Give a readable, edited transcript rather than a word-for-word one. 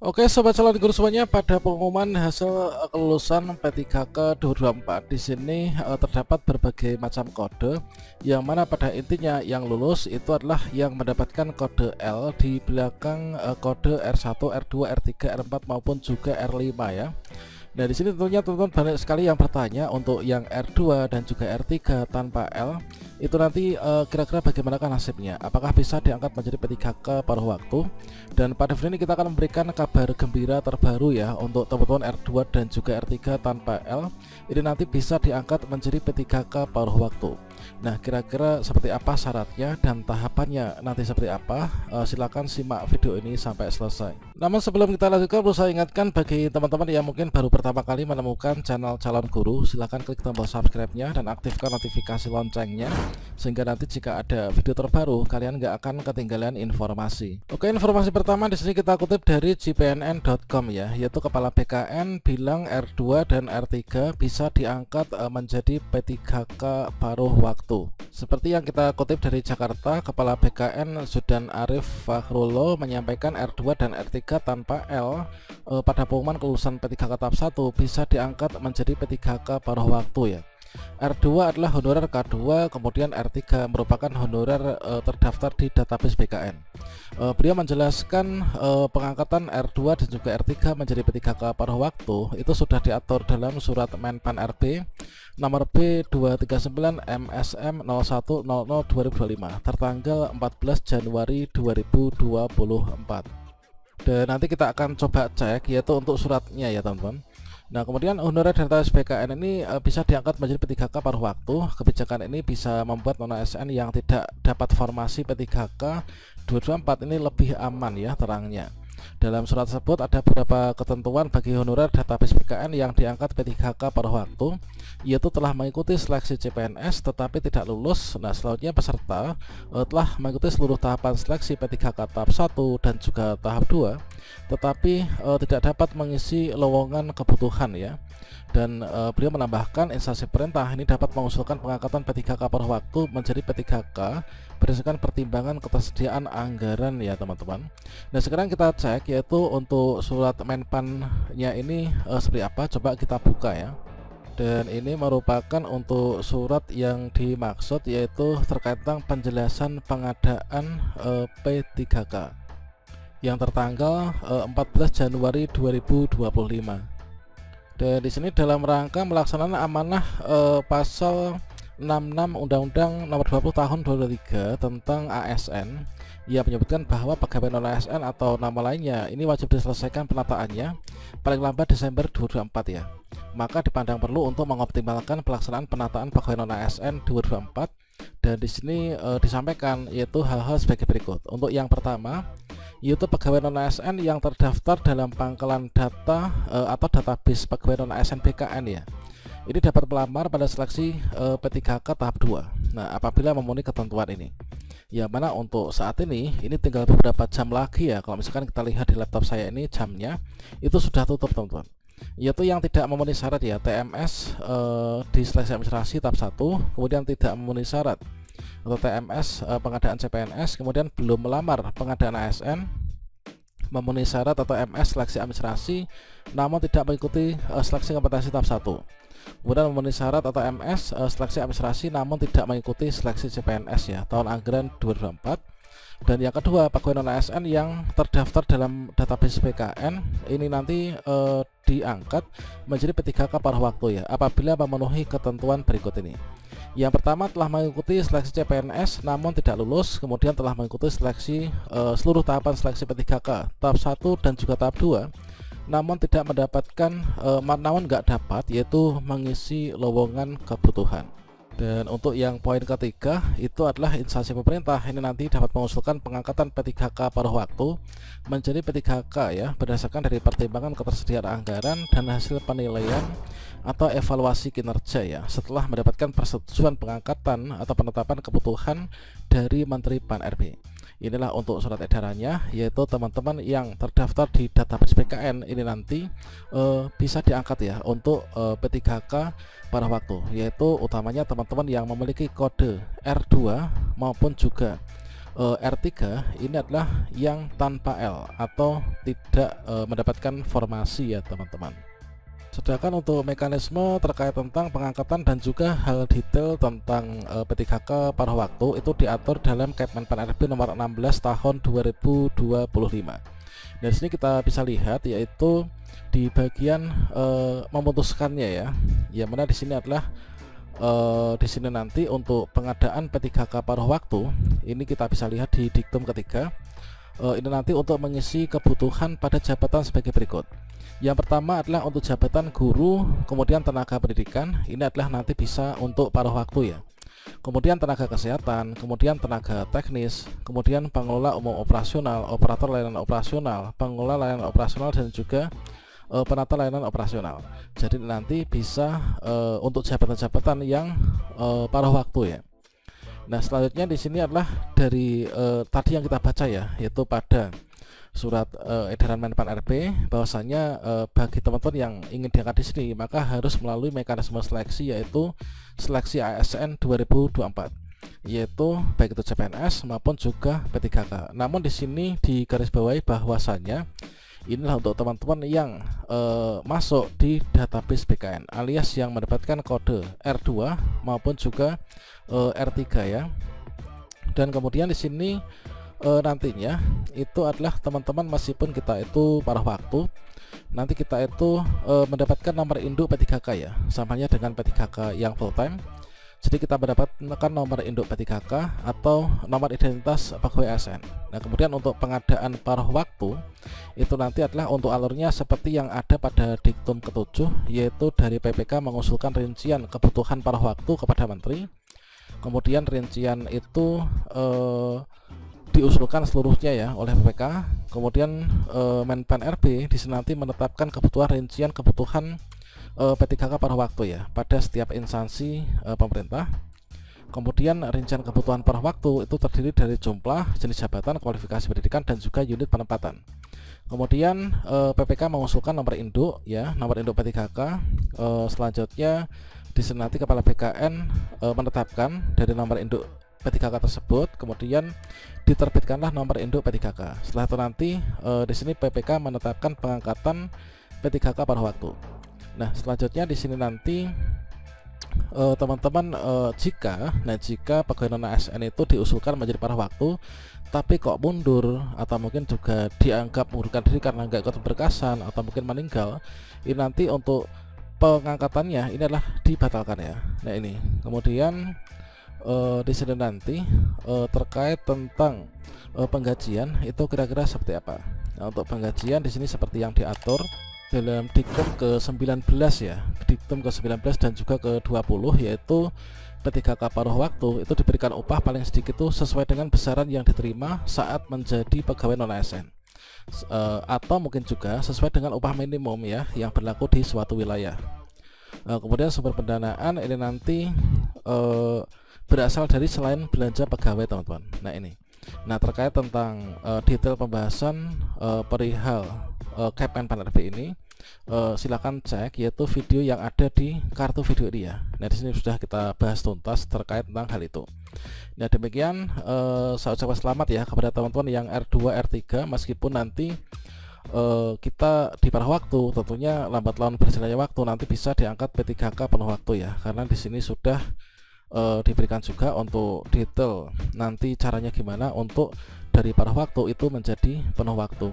Oke sobat calon guru semuanya, pada pengumuman hasil kelulusan P3K 2024 di sini terdapat berbagai macam kode yang mana pada intinya yang lulus itu adalah yang mendapatkan kode L di belakang kode R1, R2, R3, R4 maupun juga R5 ya. Nah, di sini tentunya teman-teman banyak sekali yang bertanya untuk yang R2 dan juga R3 tanpa L itu nanti kira-kira bagaimanakah nasibnya? Apakah bisa diangkat menjadi P3K paruh waktu? Dan pada video ini kita akan memberikan kabar gembira terbaru ya untuk teman-teman R2 dan juga R3 tanpa L. Ini nanti bisa diangkat menjadi P3K paruh waktu. Nah, kira-kira seperti apa syaratnya dan tahapannya nanti seperti apa? Silakan simak video ini sampai selesai. Namun sebelum kita lanjutkan, perlu saya ingatkan bagi teman-teman yang mungkin baru pertama kali menemukan channel calon guru, silakan klik tombol subscribe-nya dan aktifkan notifikasi loncengnya sehingga nanti jika ada video terbaru kalian nggak akan ketinggalan informasi. Oke, informasi pertama di sini kita kutip dari jpnn.com ya, yaitu Kepala BKN bilang R2 dan R3 bisa diangkat menjadi P3K paruh waktu. Seperti yang kita kutip dari Jakarta, Kepala BKN Zudan Arif Fakhrullah menyampaikan R2 dan R3 tanpa L pada pengumuman kelulusan P3K tahap 1 bisa diangkat menjadi P3K paruh waktu ya. R2 adalah honorer K2, kemudian R3 merupakan honorer terdaftar di database BKN. Beliau menjelaskan pengangkatan R2 dan juga R3 menjadi P3K paruh waktu itu sudah diatur dalam surat Menpan RB nomor B239 MSM 0100/2025 tertanggal 14 Januari 2024. Dan nanti kita akan coba cek yaitu untuk suratnya ya teman-teman. Nah, kemudian honorer database BKN ini bisa diangkat menjadi P3K paruh waktu. Kebijakan ini bisa membuat non ASN yang tidak dapat formasi P3K 2024 ini lebih aman ya terangnya. Dalam surat tersebut ada beberapa ketentuan bagi honorer database BKN yang diangkat P3K paruh waktu, yaitu telah mengikuti seleksi CPNS tetapi tidak lulus. Nah, selanjutnya peserta telah mengikuti seluruh tahapan seleksi P3K tahap 1 dan juga tahap 2 tetapi tidak dapat mengisi lowongan kebutuhan ya. Dan beliau menambahkan instansi perintah ini dapat mengusulkan pengangkatan P3K paruh waktu menjadi P3K berdasarkan pertimbangan ketersediaan anggaran ya teman-teman. Nah, sekarang kita cek yaitu untuk surat Menpan-nya ini seperti apa, coba kita buka ya. Dan ini merupakan untuk surat yang dimaksud yaitu terkait tentang penjelasan pengadaan P3K yang tertanggal 14 Januari 2025. Dan di sini dalam rangka melaksanakan amanah pasal 66 Undang-Undang Nomor 20 Tahun 2003 tentang ASN, ia menyebutkan bahwa pegawai non ASN atau nama lainnya ini wajib diselesaikan penataannya paling lambat Desember 2024 ya. Maka dipandang perlu untuk mengoptimalkan pelaksanaan penataan pegawai non ASN 2024. Dan di sini disampaikan yaitu hal-hal sebagai berikut. Untuk yang pertama, yaitu pegawai non ASN yang terdaftar dalam pangkalan data atau database pegawai non ASN BKN ya. Ini dapat melamar pada seleksi P3K tahap 2. Nah, apabila memenuhi ketentuan ini. Ya, mana untuk saat ini tinggal beberapa jam lagi ya. Kalau misalkan kita lihat di laptop saya ini jamnya itu sudah tutup teman-teman. Yaitu yang tidak memenuhi syarat ya, TMS di seleksi administrasi tahap 1, kemudian tidak memenuhi syarat atau TMS pengadaan CPNS, kemudian belum melamar pengadaan ASN, memenuhi syarat atau MS seleksi administrasi namun tidak mengikuti seleksi kompetensi tahap 1, kemudian memenuhi syarat atau MS seleksi administrasi namun tidak mengikuti seleksi CPNS ya tahun anggaran 2024. Dan yang kedua, pegawai non ASN yang terdaftar dalam database BKN ini nanti diangkat menjadi P3K paruh waktu ya apabila memenuhi ketentuan berikut ini. Yang pertama, telah mengikuti seleksi CPNS namun tidak lulus, kemudian telah mengikuti seleksi seluruh tahapan seleksi P3K tahap 1 dan juga tahap 2 namun tidak mendapatkan namun nggak dapat yaitu mengisi lowongan kebutuhan. Dan untuk yang poin ketiga itu adalah instansi pemerintah ini nanti dapat mengusulkan pengangkatan P3K paruh waktu menjadi P3K ya berdasarkan dari pertimbangan ketersediaan anggaran dan hasil penilaian atau evaluasi kinerja ya setelah mendapatkan persetujuan pengangkatan atau penetapan kebutuhan dari Menteri Pan RB. Inilah untuk surat edarannya, yaitu teman-teman yang terdaftar di database BKN ini nanti bisa diangkat ya untuk P3K pada waktu, yaitu utamanya teman-teman yang memiliki kode R2 maupun juga R3 ini adalah yang tanpa L atau tidak mendapatkan formasi ya teman-teman. Sedangkan untuk mekanisme terkait tentang pengangkatan dan juga hal detail tentang P3K paruh waktu itu diatur dalam Kemenpan RB nomor 16 tahun 2025. Dari sini kita bisa lihat yaitu di bagian memutuskannya ya. Yang mana di sini adalah di sini nanti untuk pengadaan P3K paruh waktu ini kita bisa lihat di diktum ketiga. Ini nanti untuk mengisi kebutuhan pada jabatan sebagai berikut. Yang pertama adalah untuk jabatan guru, kemudian tenaga pendidikan, ini adalah nanti bisa untuk paruh waktu ya. Kemudian tenaga kesehatan, kemudian tenaga teknis, kemudian pengelola umum operasional, operator layanan operasional, pengelola layanan operasional dan juga penata layanan operasional. Jadi nanti bisa untuk jabatan-jabatan yang paruh waktu ya. Nah, selanjutnya di sini adalah dari tadi yang kita baca ya, yaitu pada surat edaran Menpan RB bahwasanya bagi teman-teman yang ingin diangkat di sini maka harus melalui mekanisme seleksi yaitu seleksi ASN 2024 yaitu baik itu CPNS maupun juga P3K. Namun di sini digarisbawahi bahwasanya inilah untuk teman-teman yang masuk di database BKN alias yang mendapatkan kode R2 maupun juga R3 ya. Dan kemudian di sini nantinya itu adalah teman-teman meskipun kita itu paruh waktu nanti kita itu mendapatkan nomor induk P3K ya, samanya dengan P3K yang full time. Jadi kita mendapatkan nomor induk P3K atau nomor identitas pegawai ASN. Nah, kemudian untuk pengadaan paruh waktu itu nanti adalah untuk alurnya seperti yang ada pada diktum ke-7 yaitu dari PPK mengusulkan rincian kebutuhan paruh waktu kepada menteri. Kemudian rincian itu diusulkan seluruhnya ya oleh PPK. Kemudian Menpan RB di sini nanti menetapkan kebutuhan rincian kebutuhan P3K paruh waktu ya pada setiap instansi pemerintah. Kemudian rincian kebutuhan paruh waktu itu terdiri dari jumlah, jenis jabatan, kualifikasi pendidikan dan juga unit penempatan. Kemudian PPK mengusulkan nomor induk ya, nomor induk P3K. Selanjutnya di sini nanti kepala BKN menetapkan dari nomor induk P3K tersebut, kemudian diterbitkanlah nomor induk P3K. Setelah itu nanti di sini PPK menetapkan pengangkatan P3K paruh waktu. Nah, selanjutnya di sini nanti teman-teman jika pegawai non ASN itu diusulkan menjadi paruh waktu tapi kok mundur atau mungkin juga dianggap mengundurkan diri karena nggak ikut berkasan atau mungkin meninggal, ini nanti untuk pengangkatannya ini adalah dibatalkan ya. Nah, ini kemudian di sini nanti terkait tentang penggajian itu kira-kira seperti apa. Nah, untuk penggajian di sini seperti yang diatur dalam diktum ke-19 ya, diktum ke-19 dan juga ke-20 yaitu P3K paruh waktu itu diberikan upah paling sedikit itu sesuai dengan besaran yang diterima saat menjadi pegawai non ASN atau mungkin juga sesuai dengan upah minimum ya yang berlaku di suatu wilayah. Kemudian sumber pendanaan ini nanti berasal dari selain belanja pegawai teman-teman. Nah, ini. Nah, terkait tentang detail pembahasan perihal Kemenpan RB ini silakan cek yaitu video yang ada di kartu video ini ya. Nah, di sini sudah kita bahas tuntas terkait tentang hal itu. Nah, demikian saya ucapkan selamat ya kepada teman-teman yang R2 R3 meskipun nanti kita di paruh waktu tentunya lambat laun berjalannya waktu nanti bisa diangkat P3K penuh waktu ya, karena di sini sudah diberikan juga untuk detail nanti caranya gimana untuk dari paruh waktu itu menjadi penuh waktu.